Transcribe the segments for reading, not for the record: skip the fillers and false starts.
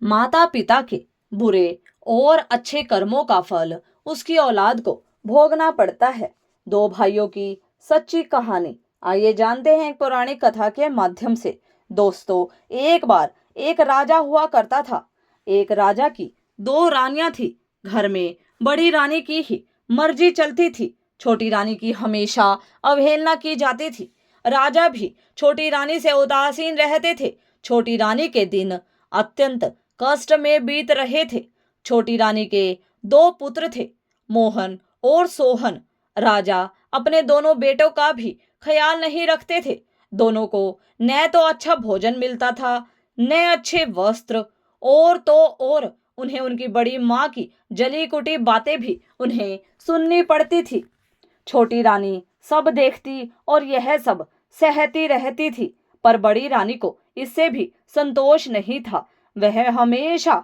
माता पिता के बुरे और अच्छे कर्मों का फल उसकी औलाद को भोगना पड़ता है। दो भाइयों की सच्ची कहानी, आइए जानते हैं एक पौराणिक कथा के माध्यम से। दोस्तों, एक बार एक राजा हुआ करता था। एक राजा की दो रानियां थी। घर में बड़ी रानी की ही मर्जी चलती थी, छोटी रानी की हमेशा अवहेलना की जाती थी। राजा भी छोटी रानी से उदासीन रहते थे। छोटी रानी के दिन अत्यंत कष्ट में बीत रहे थे। छोटी रानी के दो पुत्र थे, मोहन और सोहन। राजा अपने दोनों बेटों का भी ख्याल नहीं रखते थे। दोनों को न तो अच्छा भोजन मिलता था, न अच्छे वस्त्र, और तो और उन्हें उनकी बड़ी माँ की जली कुटी बातें भी उन्हें सुननी पड़ती थी। छोटी रानी सब देखती और यह सब सहती रहती थी, पर बड़ी रानी को इससे भी संतोष नहीं था। वह हमेशा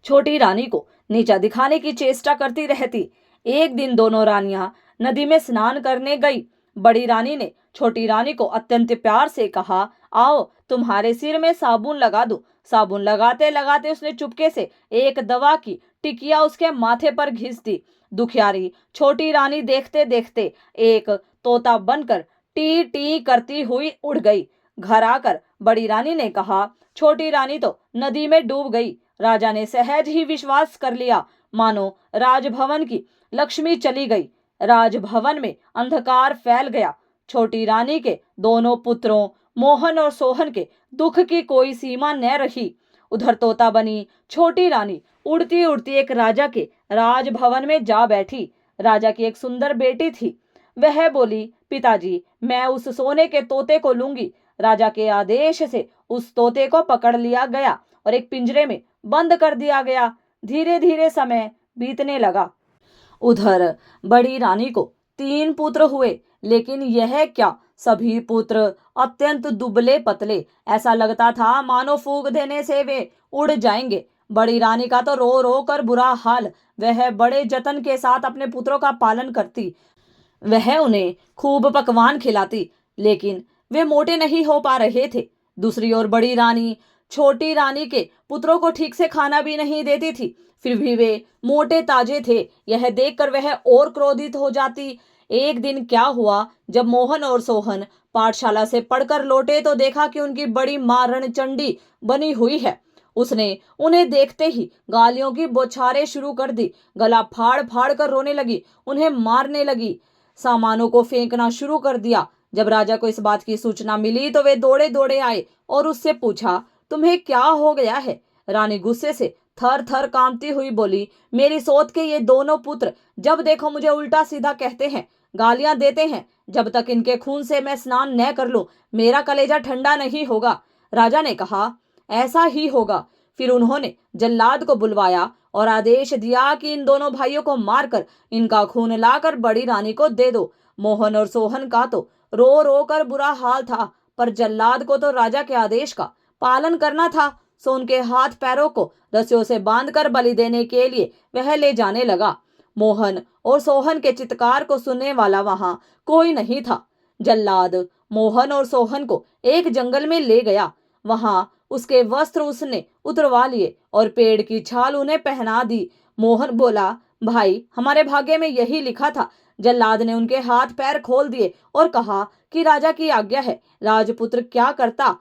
छोटी रानी को नीचा दिखाने की चेष्टा करती रहती। एक दिन दोनों रानियां नदी में स्नान करने गई। बड़ी रानी ने छोटी रानी को अत्यंत प्यार से कहा, आओ तुम्हारे सिर में साबुन लगा दूं। साबुन लगाते लगाते उसने चुपके से एक दवा की टिकिया उसके माथे पर घिस दी। दुखियारी छोटी रानी देखते देखते एक तोता बनकर टी टी करती हुई उड़ गई। घर आकर बड़ी रानी ने कहा, छोटी रानी तो नदी में डूब गई। राजा ने सहज ही विश्वास कर लिया, मानो राजभवन की लक्ष्मी चली गई। राजभवन में अंधकार फैल गया। छोटी रानी के दोनों पुत्रों मोहन और सोहन के दुख की कोई सीमा न रही। उधर तोता बनी छोटी रानी उड़ती उड़ती एक राजा के राजभवन में जा बैठी। राजा की एक सुंदर बेटी थी। वह बोली, पिताजी, मैं उस सोने के तोते को लूंगी। राजा के आदेश से उस तोते को पकड़ लिया गया और एक पिंजरे में बंद कर दिया गया। धीरे धीरे समय बीतने लगा। उधर बड़ी रानी को तीन पुत्र हुए, लेकिन यह क्या, सभी पुत्र अत्यंत दुबले पतले। ऐसा लगता था मानो फूंक देने से वे उड़ जाएंगे। बड़ी रानी का तो रो रो कर बुरा हाल। वह बड़े जतन के साथ अपने पुत्रों का पालन करती। वह उन्हें खूब पकवान खिलाती, लेकिन वे मोटे नहीं हो पा रहे थे। दूसरी ओर बड़ी रानी छोटी रानी के पुत्रों को ठीक से खाना भी नहीं देती थी, फिर भी वे मोटे ताजे थे। यह देखकर वह और क्रोधित हो जाती। एक दिन क्या हुआ, जब मोहन और सोहन पाठशाला से पढ़कर लौटे तो देखा कि उनकी बड़ी मां रणचंडी बनी हुई है। उसने उन्हें देखते ही गालियों की बौछारें शुरू कर दी। गला फाड़ फाड़ कर रोने लगी, उन्हें मारने लगी, सामानों को फेंकना शुरू कर दिया। जब राजा को इस बात की सूचना मिली तो वे दौड़े दौड़े आए और उससे पूछा, तुम्हें क्या हो गया है? रानी गुस्से से थर थर कांपती हुई बोली, मेरी सौत के ये दोनों पुत्र जब देखो मुझे उल्टा सीधा कहते हैं, गालियां देते हैं। जब तक इनके खून से मैं स्नान न कर लूं, मेरा कलेजा ठंडा नहीं होगा। राजा ने कहा, ऐसा ही होगा। फिर उन्होंने जल्लाद को बुलवाया और आदेश दिया कि इन दोनों भाइयों को मारकर इनका खून लाकर बड़ी रानी को दे दो। मोहन और सोहन का तो रो रो कर बुरा हाल था, पर जल्लाद को तो राजा के आदेश का पालन करना था। सो उनके हाथ पैरों को रस्सियों से बांधकर बलि देने के लिए वह ले जाने लगा। मोहन और सोहन के चित्कार को सुनने वाला वहां कोई नहीं था। जल्लाद मोहन और सोहन को एक जंगल में ले गया। वहां उसके वस्त्र उसने उतरवा लिए और पेड़ की छाल उन्हें पहना दी। मोहन बोला, भाई, हमारे भाग्य में यही लिखा था। जल्लाद ने उनके हाथ पैर खोल दिए और कहा कि राजा की आज्ञा है, राजपुत्र क्या करता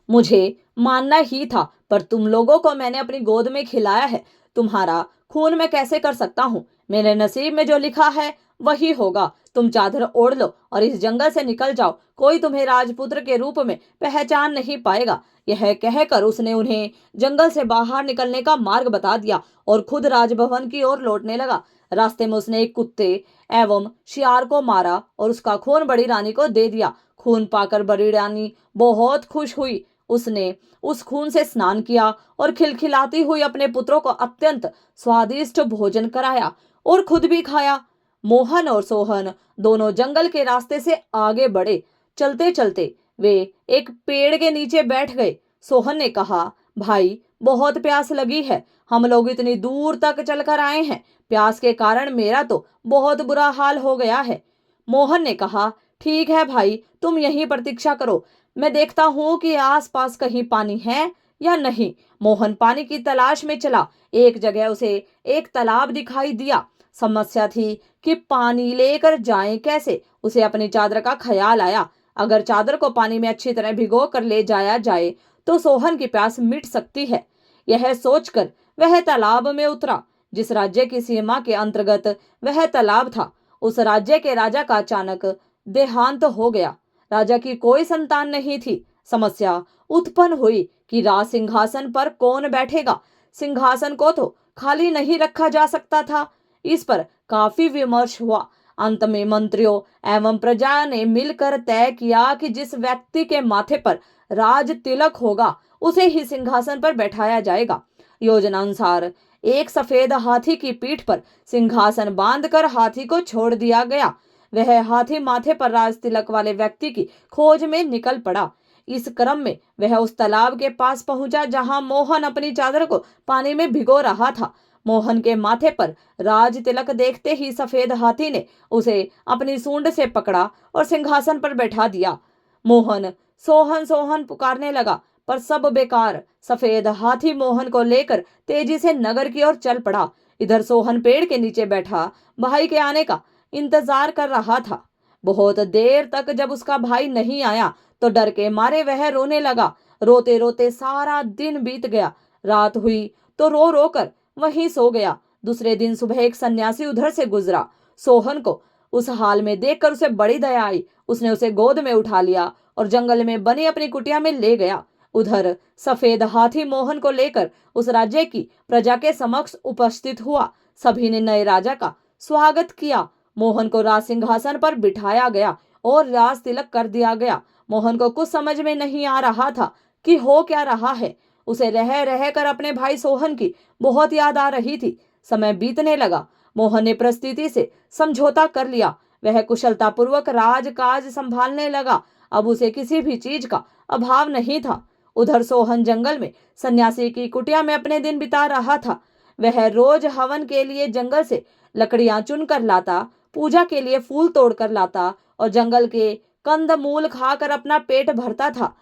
मुझे मानना ही था, पर तुम लोगों को मैंने अपनी गोद में खिलाया है। तुम्हारा खून मैं कैसे कर सकता हूँ? मेरे नसीब में जो लिखा है वही होगा। तुम चादर ओढ़ लो और इस जंगल से निकल जाओ। कोई तुम्हें राजपुत्र के रूप में पहचान नहीं पाएगा। यह कहकर उसने उन्हें जंगल से बाहर निकलने का मार्ग बता दिया और खुद राजभवन की ओर लौटने लगा। रास्ते में उसने एक कुत्ते एवं शियार को मारा और उसका खून बड़ी रानी को दे दिया। खून पाकर बड़ी रानी बहुत खुश हुई। उसने उस खून से स्नान किया और खिलखिलाती हुई अपने पुत्रों को अत्यंत स्वादिष्ट भोजन कराया और खुद भी खाया। मोहन और सोहन दोनों जंगल के रास्ते से आगे बढ़े। चलते चलते वे एक पेड़ के नीचे बैठ गए। सोहन ने कहा, भाई, बहुत प्यास लगी है। हम लोग इतनी दूर तक चलकर आए हैं। प्यास के कारण मेरा तो बहुत बुरा हाल हो गया है। मोहन ने कहा, ठीक है भाई, तुम यहीं प्रतीक्षा करो। मैं देखता हूं कि आसपास कहीं पानी है या नहीं। मोहन पानी की तलाश में चला। एक जगह उसे एक तालाब दिखाई दिया। समस्या थी कि पानी लेकर जाएं कैसे। उसे अपनी चादर का ख्याल आया। अगर चादर को पानी में अच्छी तरह भिगो कर ले जाया जाए तो सोहन की प्यास मिट सकती है। यह सोचकर वह तालाब में उतरा। जिस राज्य की सीमा के अंतर्गत वह तालाब था, उस राज्य के राजा का अचानक देहांत हो गया। राजा की कोई संतान नहीं थी। समस्या उत्पन्न हुई कि राज सिंहासन पर कौन बैठेगा। सिंहासन को तो खाली नहीं रखा जा सकता था। इस पर काफी विमर्श हुआ। अंत में मंत्रियों एवं प्रजा ने मिलकर तय किया कि जिस व्यक्ति के माथे पर राज तिलक होगा उसे ही सिंहासन पर बैठाया जाएगा। योजना अनुसार एक सफेद हाथी की पीठ पर सिंहासन बांधकर हाथी को छोड़ दिया गया। वह हाथी माथे पर राज तिलक वाले व्यक्ति की खोज में निकल पड़ा। इस क्रम में वह उस तालाब के पास पहुंचा जहां मोहन अपनी चादर को पानी में भिगो रहा था। मोहन के माथे पर राज तिलक देखते ही सफेद हाथी ने उसे अपनी सूंड से पकड़ा और सिंहासन पर बैठा दिया। मोहन सोहन सोहन पुकारने लगा, पर सब बेकार। सफेद हाथी मोहन को लेकर तेजी से नगर की ओर चल पड़ा। इधर सोहन पेड़ के नीचे बैठा भाई के आने का इंतजार कर रहा था। बहुत देर तक जब उसका भाई नहीं आया तो डर के मारे वह रोने लगा। रोते रोते सारा दिन बीत गया। रात हुई तो रो रो कर वहीं सो गया। दूसरे दिन सुबह एक सन्यासी उधर से गुजरा। सोहन को उस हाल में देखकर उसे बड़ी दया आई। उसने उसे गोद में उठा लिया और जंगल में बनी अपनी कुटिया में ले गया। उधर सफेद हाथी मोहन को लेकर उस राज्य की प्रजा के समक्ष उपस्थित हुआ। सभी ने नए राजा का स्वागत किया। मोहन को राज सिंहासन पर बिठाया गया और राज तिलक कर दिया गया। मोहन को कुछ समझ में नहीं आ रहा था कि हो क्या रहा है। उसे रह रह कर अपने भाई सोहन की बहुत याद आ रही थी। समय बीतने लगा। मोहन ने परिस्थिति से समझौता कर लिया। वह कुशलतापूर्वक राजकाज संभालने लगा। अब उसे किसी भी चीज का अभाव नहीं था। उधर सोहन जंगल में सन्यासी की कुटिया में अपने दिन बिता रहा था। वह रोज हवन के लिए जंगल से लकड़ियां चुनकर लाता, पूजा के लिए फूल तोड़कर लाता और जंगल के कंद मूल खाकर अपना पेट भरता था।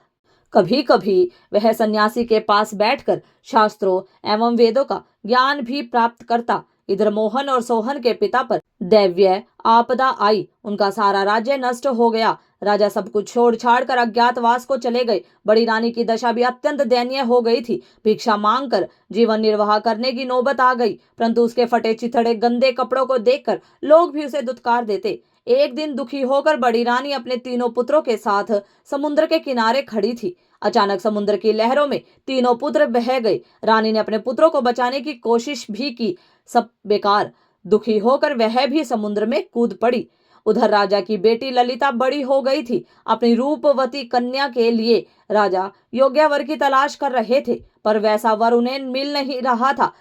कभी कभी वह सन्यासी के पास बैठकर शास्त्रों एवं वेदों का ज्ञान भी प्राप्त करता। इधर मोहन और सोहन के पिता पर दैव्य आपदा आई। उनका सारा राज्य नष्ट हो गया। राजा सब कुछ छोड़ छाड़ कर अज्ञातवास को चले गए। बड़ी रानी की दशा भी अत्यंत दयनीय हो गई थी। भिक्षा मांगकर जीवन निर्वाह करने की नौबत आ गई। परंतु उसके फटे चिथड़े गंदे कपड़ों को देखकर लोग भी उसे दुत्कार देते। एक दिन दुखी होकर बड़ी रानी अपने तीनों पुत्रों के साथ समुद्र के किनारे खड़ी थी। अचानक समुद्र की लहरों में तीनों पुत्र बह गए। रानी ने अपने पुत्रों को बचाने की कोशिश भी की, सब बेकार। दुखी होकर वह भी समुद्र में कूद पड़ी। उधर राजा की बेटी ललिता बड़ी हो गई थी। अपनी रूपवती कन्या के लिए राजा योग्य वर की तलाश कर रहे थे, पर वैसा वर उन्हें मिल नहीं रहा था।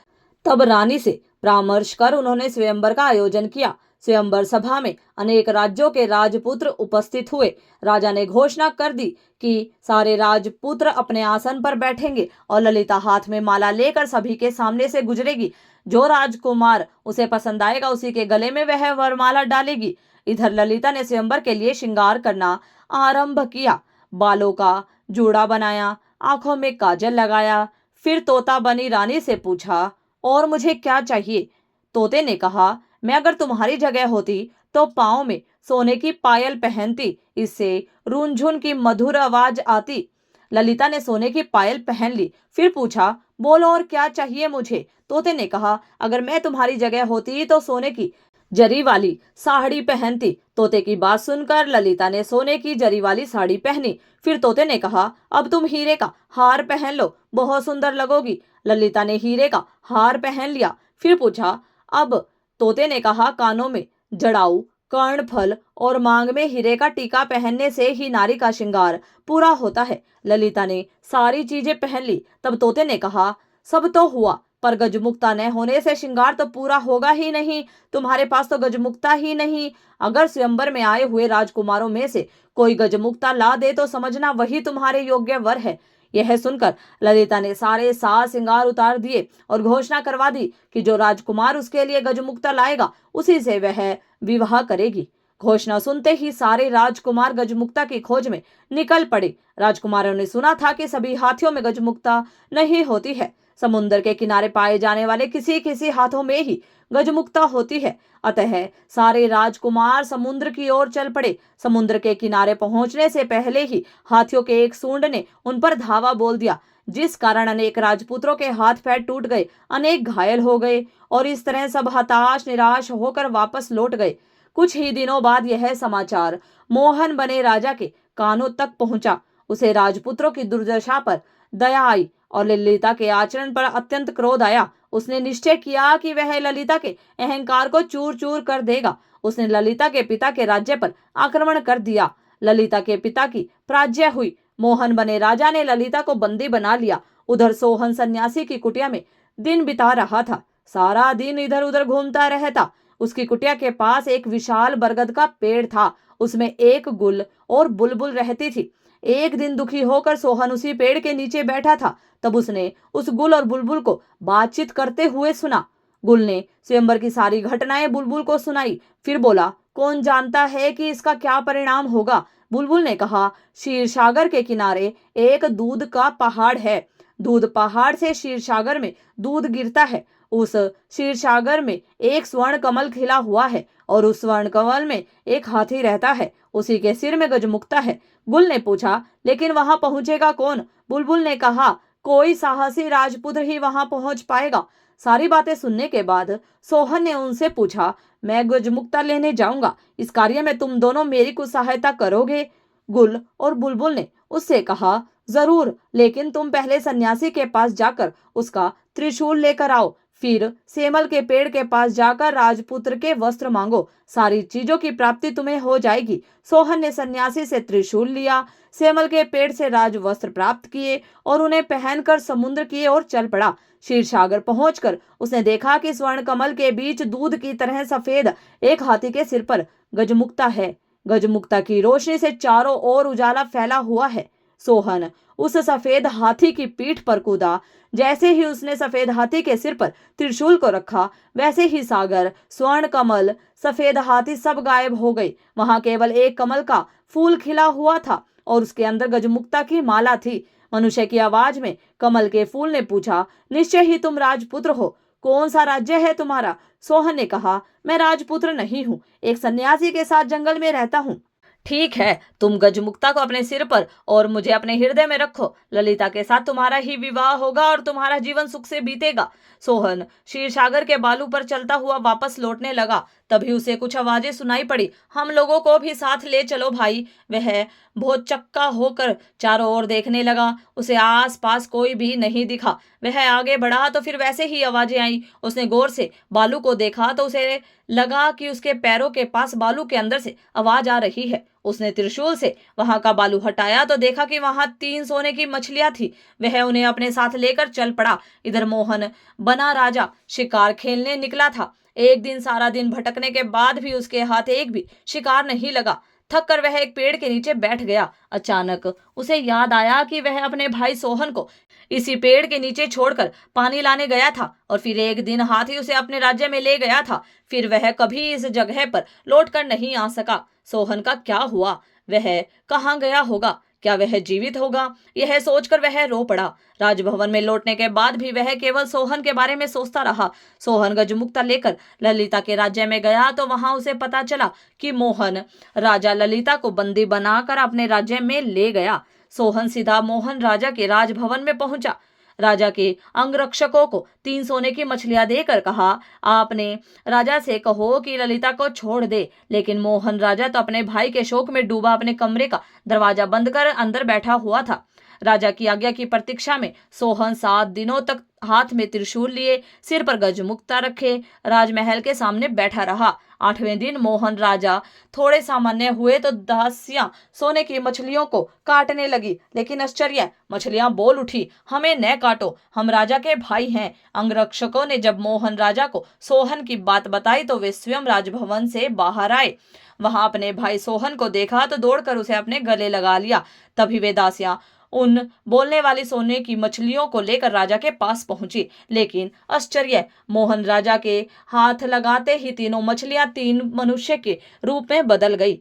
तब रानी से परामर्श कर उन्होंने स्वयंवर का आयोजन किया। स्वयंवर सभा में अनेक राज्यों के राजपुत्र उपस्थित हुए। राजा ने घोषणा कर दी कि सारे राजपुत्र अपने आसन पर बैठेंगे और ललिता हाथ में माला लेकर सभी के सामने से गुजरेगी। जो राजकुमार उसे पसंद आएगा उसी के गले में वह वरमाला डालेगी। इधर ललिता ने स्वयंवर के लिए श्रृंगार करना आरंभ किया। बालों का जूड़ा बनाया, आंखों में काजल लगाया। फिर तोता बनी रानी से पूछा, और मुझे क्या चाहिए? तोते ने कहा, मैं अगर तुम्हारी जगह होती तो पाँव में सोने की पायल पहनती, इससे रूंझुन की मधुर आवाज आती। ललिता ने सोने की पायल पहन ली। फिर पूछा, बोलो और क्या चाहिए मुझे? तोते ने कहा, अगर मैं तुम्हारी जगह होती तो सोने की जरी वाली साड़ी पहनती। तोते की बात सुनकर ललिता ने सोने की जरी वाली साड़ी पहनी। फिर तोते ने कहा, अब तुम हीरे का हार पहन लो, बहुत सुंदर लगोगी। ललिता ने हीरे का हार पहन लिया। फिर पूछा, अब? तोते ने कहा, कानों में जड़ाऊ, कर्णफल और मांग में हीरे का टीका पहनने से ही नारी का श्रृंगार पूरा होता है। ललिता ने सारी चीजें पहन ली। तब तोते ने कहा, सब तो हुआ, पर गजमुक्ता न होने से श्रृंगार तो पूरा होगा ही नहीं। तुम्हारे पास तो गजमुक्ता ही नहीं। अगर स्वयंवर में आए हुए राजकुमारों में से कोई गजमुक्ता ला दे तो समझना वही तुम्हारे योग्य वर है। यह सुनकर ललिता ने सारे साज श्रृंगार उतार दिए और घोषणा करवा दी कि जो राजकुमार उसके लिए गजमुक्ता लाएगा उसी से वह विवाह करेगी। घोषणा सुनते ही सारे राजकुमार गजमुक्ता की खोज में निकल पड़े। राजकुमारों ने सुना था कि सभी हाथियों में गजमुक्ता नहीं होती है, समुद्र के किनारे पाए जाने वाले किसी किसी हाथों में ही गजमुक्ता होती है। अतः सारे राजकुमार समुद्र की ओर चल पड़े। समुद्र के किनारे पहुंचने से पहले ही हाथियों के एक सूंड ने उन पर धावा बोल दिया, जिस कारण अनेक राजपुत्रों के हाथ पैर टूट गए, अनेक घायल हो गए और इस तरह सब हताश निराश होकर वापस लौट गए। कुछ ही दिनों बाद यह समाचार मोहन बने राजा के कानों तक पहुंचा। उसे राजपुत्रों की दुर्दशा पर दया आई और ललिता के आचरण पर अत्यंत क्रोध आया। उसने निश्चय किया कि वह ललिता के अहंकार को चूर चूर कर देगा। उसने ललिता के पिता के राज्य पर आक्रमण कर दिया। ललिता के पिता की पराजय हुई। मोहन बने राजा ने ललिता को बंदी बना लिया। उधर सोहन सन्यासी की कुटिया में दिन बिता रहा था। सारा दिन इधर उधर घूमता रहता। उसकी कुटिया के पास एक विशाल बरगद का पेड़ था। उसमें एक गुल और बुलबुल रहती थी। एक दिन दुखी होकर सोहन उसी पेड़ के नीचे बैठा था। तब उसने उस गुल और बुलबुल को बातचीत करते हुए सुना। गुल ने स्वयंवर की सारी घटनाएं बुलबुल को सुनाई। फिर बोला, कौन जानता है कि इसका क्या परिणाम होगा। बुलबुल ने कहा, क्षीरसागर के किनारे एक दूध का पहाड़ है। दूध पहाड़ से क्षीरसागर में दूध गिरता है। उस क्षीरसागर में एक स्वर्ण कमल खिला हुआ है और उस स्वर्ण कमल में एक हाथी रहता है। उसी के सिर में गजमुक्ता है। गुल ने पूछा, लेकिन वहां पहुंचेगा कौन? बुलबुल ने कहा, कोई साहसी राजपुत्र ही वहां पहुंच पाएगा। सारी बातें सुनने के बाद सोहन ने उनसे पूछा, मैं गजमुक्ता लेने जाऊंगा, इस कार्य में तुम दोनों मेरी कुछ सहायता करोगे? गुल और बुलबुल ने उससे कहा, जरूर, लेकिन तुम पहले सन्यासी के पास जाकर उसका त्रिशूल लेकर आओ। फिर सेमल के पेड़ के पास जाकर राजपुत्र के वस्त्र मांगो। सारी चीजों की प्राप्ति तुम्हें हो जाएगी। सोहन ने सन्यासी से त्रिशूल लिया, सेमल के पेड़ से राज वस्त्र प्राप्त किए और उन्हें पहनकर समुद्र की ओर चल पड़ा। क्षीरसागर पहुंचकर उसने देखा कि स्वर्ण कमल के बीच दूध की तरह सफेद एक हाथी के सिर पर गजमुक्ता है। गजमुक्ता की रोशनी से चारों ओर उजाला फैला हुआ है। सोहन उस सफेद हाथी की पीठ पर कूदा। जैसे ही उसने सफेद हाथी के सिर पर त्रिशूल को रखा, वैसे ही सागर, स्वर्ण कमल, सफेद हाथी सब गायब हो गए। वहां केवल एक कमल का फूल खिला हुआ था और उसके अंदर गजमुक्ता की माला थी। मनुष्य की आवाज में कमल के फूल ने पूछा, निश्चय ही तुम राजपुत्र हो। कौन सा राज्य है तुम्हारा? सोहन ने कहा, मैं राजपुत्र नहीं हूँ, एक सन्यासी के साथ जंगल में रहता हूँ। ठीक है, तुम गजमुक्ता को अपने सिर पर और मुझे अपने हृदय में रखो। ललिता के साथ तुम्हारा ही विवाह होगा और तुम्हारा जीवन सुख से बीतेगा। सोहन क्षीरसागर के बालू पर चलता हुआ वापस लौटने लगा। तभी उसे कुछ आवाजें सुनाई पड़ी। हम लोगों को भी साथ ले चलो भाई। वह बहुत चक्का होकर चारों ओर देखने लगा। उसे आस पास कोई भी नहीं दिखा। वह आगे बढ़ा तो फिर वैसे ही आवाजें आई। उसने गौर से बालू को देखा तो उसे लगा कि उसके पैरों के पास बालू के अंदर से आवाज आ रही है। उसने त्रिशूल से वहां का बालू हटाया तो देखा कि वहां 3 सोने की मछलियां थी। वह उन्हें अपने साथ लेकर चल पड़ा। इधर मोहन बना राजा शिकार खेलने निकला था। एक दिन सारा दिन भटकने के बाद भी उसके हाथ एक भी शिकार नहीं लगा। थक कर वह एक पेड़ के नीचे बैठ गया। अचानक उसे याद आया कि वह अपने भाई सोहन को इसी पेड़ के नीचे छोड़कर पानी लाने गया था और फिर एक दिन हाथी उसे अपने राज्य में ले गया था। फिर वह कभी इस जगह पर लौटकर नहीं आ सका। सोहन का क्या हुआ? वह कहाँ गया होगा? क्या वह जीवित होगा? यह सोचकर वह रो पड़ा। राजभवन में लौटने के बाद भी वह केवल सोहन के बारे में सोचता रहा। सोहन गजमुक्ता लेकर ललिता के राज्य में गया तो वहां उसे पता चला कि मोहन राजा ललिता को बंदी बनाकर अपने राज्य में ले गया। सोहन सीधा मोहन राजा के राजभवन में पहुंचा। राजा के अंगरक्षकों को 3 सोने की मछलियां देकर कहा, आपने राजा से कहो कि ललिता को छोड़ दे। लेकिन मोहन राजा तो अपने भाई के शोक में डूबा अपने कमरे का दरवाजा बंद कर अंदर बैठा हुआ था। राजा की आज्ञा की प्रतीक्षा में सोहन 7 दिनों तक हाथ में त्रिशूल लिए, सिर पर गजमुक्ता रखे राजमहल के सामने बैठा रहा। 8वें दिन मोहन राजा थोड़े सामान्य हुए तो दासियां सोने की मछलियों को काटने लगी। लेकिन आश्चर्य, मछलियां बोल उठी, हमें न काटो, हम राजा के भाई हैं। अंगरक्षकों ने जब मोहन राजा को सोहन की बात बताई तो वे स्वयं राजभवन से बाहर आए। वहां अपने भाई सोहन को देखा तो दौड़कर उसे अपने गले लगा लिया। तभी वे दासियां उन बोलने वाली सोने की मछलियों को लेकर राजा के पास पहुंची, लेकिन आश्चर्य, मोहन राजा के हाथ लगाते ही तीनों मछलियां 3 मनुष्य के रूप में बदल गई।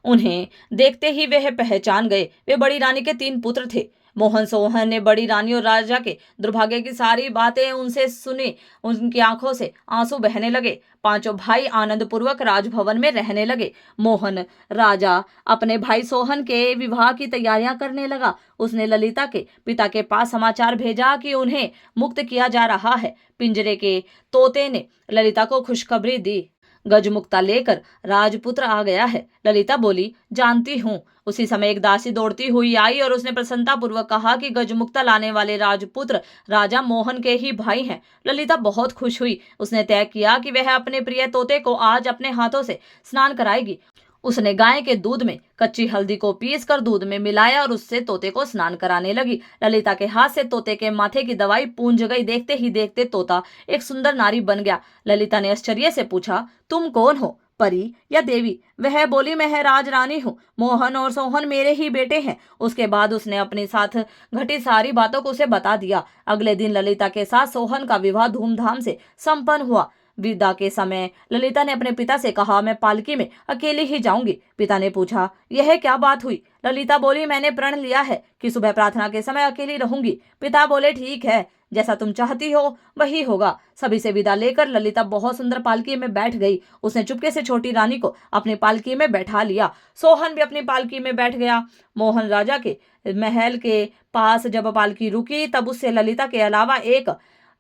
उन्हें देखते ही वह पहचान गए, वे बड़ी रानी के 3 पुत्र थे। मोहन सोहन ने बड़ी रानी और राजा के दुर्भाग्य की सारी बातें उनसे सुनी। उनकी आंखों से आंसू बहने लगे। पांचों भाई आनंद पूर्वक राजभवन में रहने लगे। मोहन राजा अपने भाई सोहन के विवाह की तैयारियां करने लगा। उसने ललिता के पिता के पास समाचार भेजा कि उन्हें मुक्त किया जा रहा है। पिंजरे के तोते ने ललिता को खुशखबरी दी। गजमुक्ता लेकर राजपुत्र आ गया है। ललिता बोली, जानती हूँ। उसी समय एक दासी दौड़ती हुई आई और उसने प्रसन्नता पूर्वक कहा कि गजमुक्ता लाने वाले राजपुत्र राजा मोहन के ही भाई हैं। ललिता बहुत खुश हुई। उसने तय किया कि वह अपने प्रिय तोते को आज अपने हाथों से स्नान कराएगी। उसने गाय के दूध में कच्ची हल्दी को पीसकर दूध में मिलाया और उससे तोते को स्नान कराने लगी। ललिता के हाथ से तोते के माथे की दवाई पूंज गई। देखते ही देखते तोता एक सुंदर नारी बन गया। ललिता ने आश्चर्य से पूछा, तुम कौन हो, परी या देवी? वह बोली, मैं राजरानी हूँ। मोहन और सोहन मेरे ही बेटे हैं। उसके बाद उसने अपने साथ घटी सारी बातों को उसे बता दिया। अगले दिन ललिता के साथ सोहन का विवाह धूमधाम से संपन्न हुआ। विदा के समय ललिता ने अपने पिता से कहा, मैं पालकी में अकेली ही जाऊंगी। पिता ने पूछा, यह क्या बात हुई? ललिता बोली, मैंने प्रण लिया है कि सुबह प्रार्थना के समय अकेली रहूंगी। पिता बोले, ठीक है, जैसा तुम चाहती हो वही होगा। सभी से विदा लेकर ललिता बहुत सुंदर पालकी में बैठ गई। उसने चुपके से छोटी रानी को अपनी पालकी में बैठा लिया। सोहन भी अपनी पालकी में बैठ गया। मोहन राजा के महल के पास जब पालकी रुकी तब उससे ललिता के अलावा एक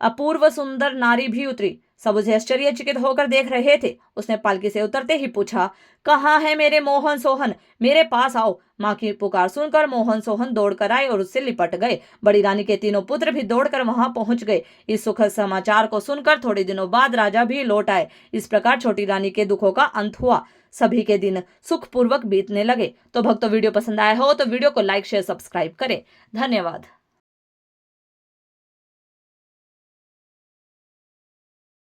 अपूर्व सुंदर नारी भी उतरी। सब उसे आश्चर्यचकित होकर देख रहे थे। उसने पालकी से उतरते ही पूछा, कहाँ है मेरे मोहन सोहन? मेरे पास आओ। माँ की पुकार सुनकर मोहन सोहन दौड़कर आए और उससे लिपट गए। बड़ी रानी के तीनों पुत्र भी दौड़कर वहां पहुंच गए। इस सुखद समाचार को सुनकर थोड़े दिनों बाद राजा भी लौट आए। इस प्रकार छोटी रानी के दुखों का अंत हुआ। सभी के दिन सुखपूर्वक बीतने लगे। तो भक्तों, वीडियो पसंद आया हो तो वीडियो को लाइक, शेयर, सब्सक्राइब करें। धन्यवाद।